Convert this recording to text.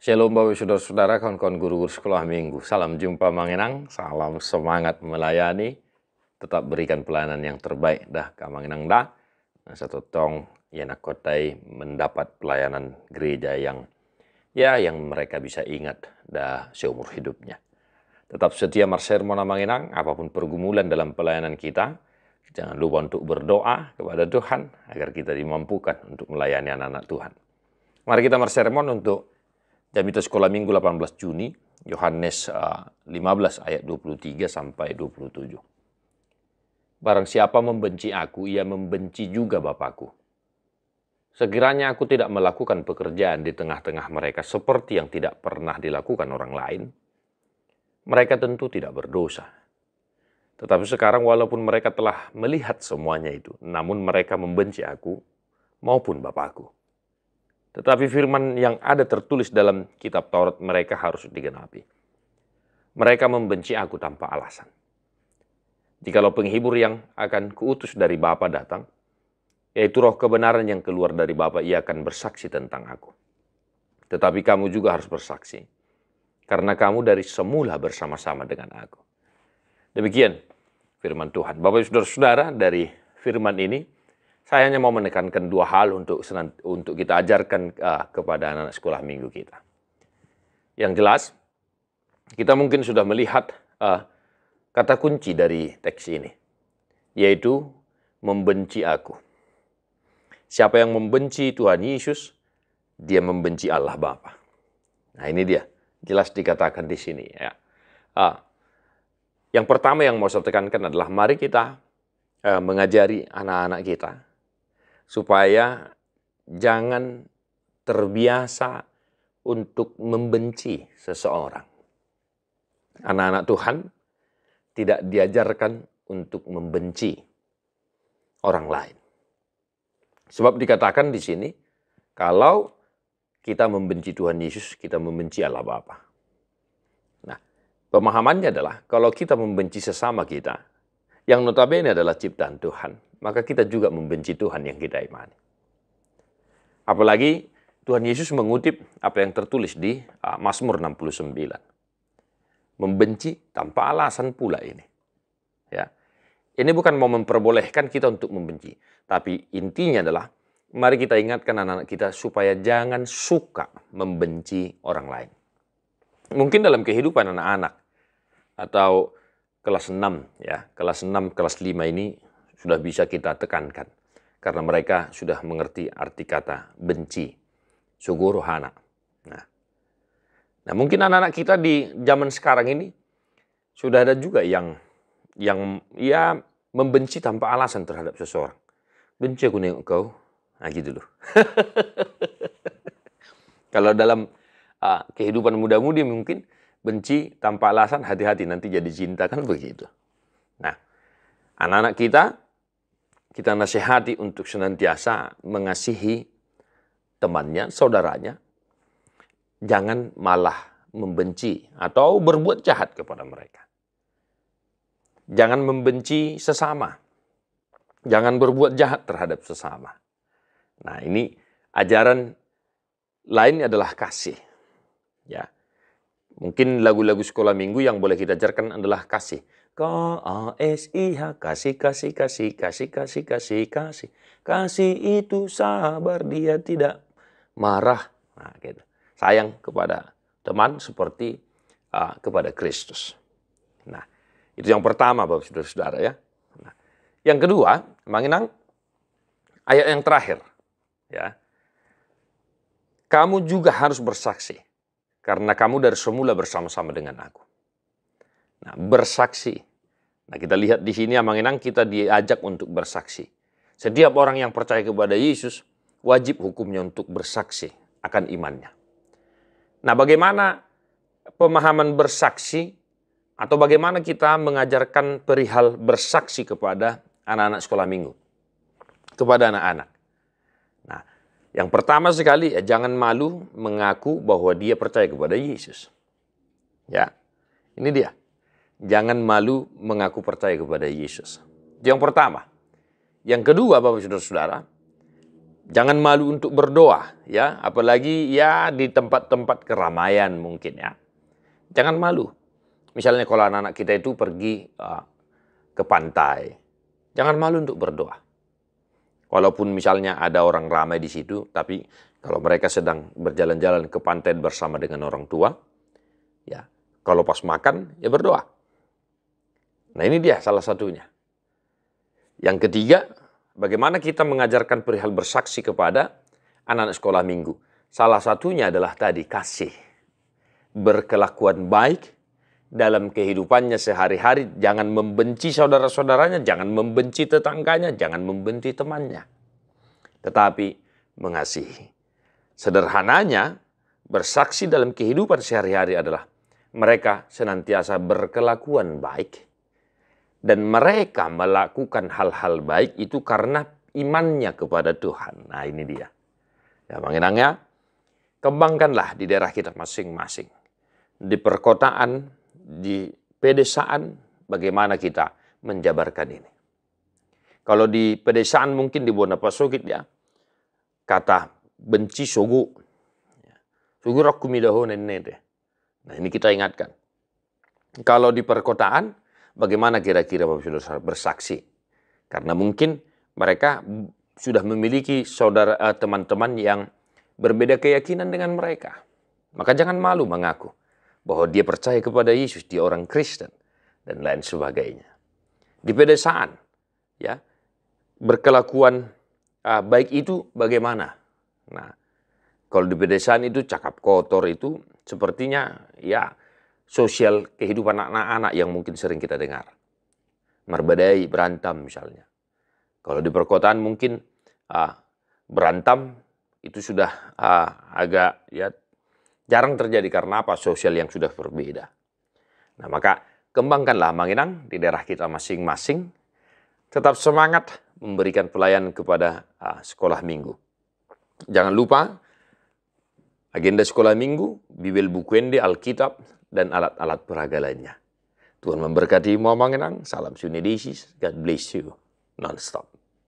Shalom Bapak Saudara-saudara, kawan-kawan guru-guru sekolah minggu. Salam jumpa Manginang, salam semangat melayani. Tetap berikan pelayanan yang terbaik dah Manginang dah. Satu tong yang kotai mendapat pelayanan gereja yang mereka bisa ingat dah seumur hidupnya. Tetap setia marsermon Manginang, apapun pergumulan dalam pelayanan kita. Jangan lupa untuk berdoa kepada Tuhan agar kita dimampukan untuk melayani anak-anak Tuhan. Mari kita marsermon untuk Jamita Sekolah Minggu 18 Juni, Yohanes 15 ayat 23 sampai 27. Barang siapa membenci aku, ia membenci juga Bapakku. Sekiranya aku tidak melakukan pekerjaan di tengah-tengah mereka seperti yang tidak pernah dilakukan orang lain, mereka tentu tidak berdosa. Tetapi sekarang walaupun mereka telah melihat semuanya itu, namun mereka membenci aku maupun Bapakku. Tetapi firman yang ada tertulis dalam kitab Taurat mereka harus digenapi. Mereka membenci aku tanpa alasan. Jikalau penghibur yang akan kuutus dari Bapa datang, yaitu roh kebenaran yang keluar dari Bapa, ia akan bersaksi tentang aku. Tetapi kamu juga harus bersaksi, karena kamu dari semula bersama-sama dengan aku. Demikian firman Tuhan. Bapak saudara-saudara, dari firman ini, saya hanya mau menekankan dua hal untuk kita ajarkan kepada anak-anak sekolah minggu kita. Yang jelas, kita mungkin sudah melihat kata kunci dari teks ini, yaitu membenci aku. Siapa yang membenci Tuhan Yesus, dia membenci Allah Bapa. Nah ini dia, jelas dikatakan di sini. Ya. Yang pertama yang mau saya tekankan adalah mari kita mengajari anak-anak kita supaya jangan terbiasa untuk membenci seseorang. Anak-anak Tuhan tidak diajarkan untuk membenci orang lain. Sebab dikatakan di sini, kalau kita membenci Tuhan Yesus, kita membenci Allah Bapa. Nah, pemahamannya adalah kalau kita membenci sesama kita, yang notabene adalah ciptaan Tuhan, maka kita juga membenci Tuhan yang kita imani. Apalagi Tuhan Yesus mengutip apa yang tertulis di Mazmur 69. Membenci tanpa alasan pula ini. Ya. Ini bukan mau memperbolehkan kita untuk membenci, tapi intinya adalah mari kita ingatkan anak-anak kita supaya jangan suka membenci orang lain. Mungkin dalam kehidupan anak-anak atau kelas 6 ya, kelas 6, kelas 5 ini sudah bisa kita tekankan karena mereka sudah mengerti arti kata benci, sugorohana. Nah, mungkin anak-anak kita di zaman sekarang ini sudah ada juga yang ya membenci tanpa alasan terhadap seseorang. Benci aku nengok kau, nah gitu loh. Kalau dalam kehidupan muda-mudi mungkin benci tanpa alasan, hati-hati nanti jadi cinta, kan begitu. Nah, anak-anak kita nasihati untuk senantiasa mengasihi temannya, saudaranya. Jangan malah membenci atau berbuat jahat kepada mereka. Jangan membenci sesama. Jangan berbuat jahat terhadap sesama. Nah, ini ajaran lain adalah kasih. Ya. Mungkin lagu-lagu sekolah minggu yang boleh kita ajarkan adalah kasih. K-A-S-I-H, kasih, kasih, kasih, kasih, kasih, kasih, kasih. Kasih itu sabar, dia tidak marah. Nah, gitu. Sayang kepada teman seperti kepada Kristus. Nah, itu yang pertama Bapak Saudara-saudara ya. Nah, yang kedua, Manginang, ayat yang terakhir. Ya. Kamu juga harus bersaksi. Karena kamu dari semula bersama-sama dengan aku. Nah, bersaksi. Nah, kita lihat di sini Manginang kita diajak untuk bersaksi. Setiap orang yang percaya kepada Yesus wajib hukumnya untuk bersaksi akan imannya. Nah, bagaimana pemahaman bersaksi atau bagaimana kita mengajarkan perihal bersaksi kepada anak-anak sekolah minggu, kepada anak-anak. Nah, yang pertama sekali jangan malu mengaku bahwa dia percaya kepada Yesus. Ya, ini dia. Jangan malu mengaku percaya kepada Yesus. Itu yang pertama. Yang kedua, Bapak Saudara-saudara, Jangan malu untuk berdoa, ya, apalagi ya di tempat-tempat keramaian mungkin ya. Jangan malu. Misalnya kalau anak-anak kita itu pergi ke pantai, jangan malu untuk berdoa. Walaupun misalnya ada orang ramai di situ, tapi kalau mereka sedang berjalan-jalan ke pantai bersama dengan orang tua, ya, kalau pas makan ya berdoa. Nah, ini dia salah satunya. Yang ketiga, bagaimana kita mengajarkan perihal bersaksi kepada anak-anak sekolah minggu. Salah satunya adalah tadi kasih. Berkelakuan baik dalam kehidupannya sehari-hari. Jangan membenci saudara-saudaranya, jangan membenci tetangganya, jangan membenci temannya. Tetapi mengasihi. Sederhananya, bersaksi dalam kehidupan sehari-hari adalah mereka senantiasa berkelakuan baik. Dan mereka melakukan hal-hal baik itu karena imannya kepada Tuhan. Nah, ini dia. Ya, mengenangnya, kembangkanlah di daerah kita masing-masing. Di perkotaan, di pedesaan, bagaimana kita menjabarkan ini. Kalau di pedesaan mungkin di Bonapasogit ya, kata benci sogo. Sogo rakumidaho nene. Nah, ini kita ingatkan. Kalau di perkotaan, bagaimana kira-kira Bapak Saudara bersaksi? Karena mungkin mereka sudah memiliki teman-teman yang berbeda keyakinan dengan mereka. Maka jangan malu mengaku bahwa dia percaya kepada Yesus, dia orang Kristen, dan lain sebagainya. Di pedesaan, ya, berkelakuan baik itu bagaimana? Nah, kalau di pedesaan itu cakap kotor itu sepertinya ya sosial kehidupan anak-anak yang mungkin sering kita dengar. Merbadai, berantem misalnya. Kalau di perkotaan mungkin berantem itu sudah agak ya jarang terjadi karena apa? Sosial yang sudah berbeda. Nah, maka kembangkanlah Manginang di daerah kita masing-masing. Tetap semangat memberikan pelayanan kepada sekolah minggu. Jangan lupa agenda sekolah minggu, Bibel Bukuende, Alkitab, dan alat-alat peraga lainnya. Tuhan memberkati Muhammad Manginang. Salam Sunedesis. God bless you. Non-stop.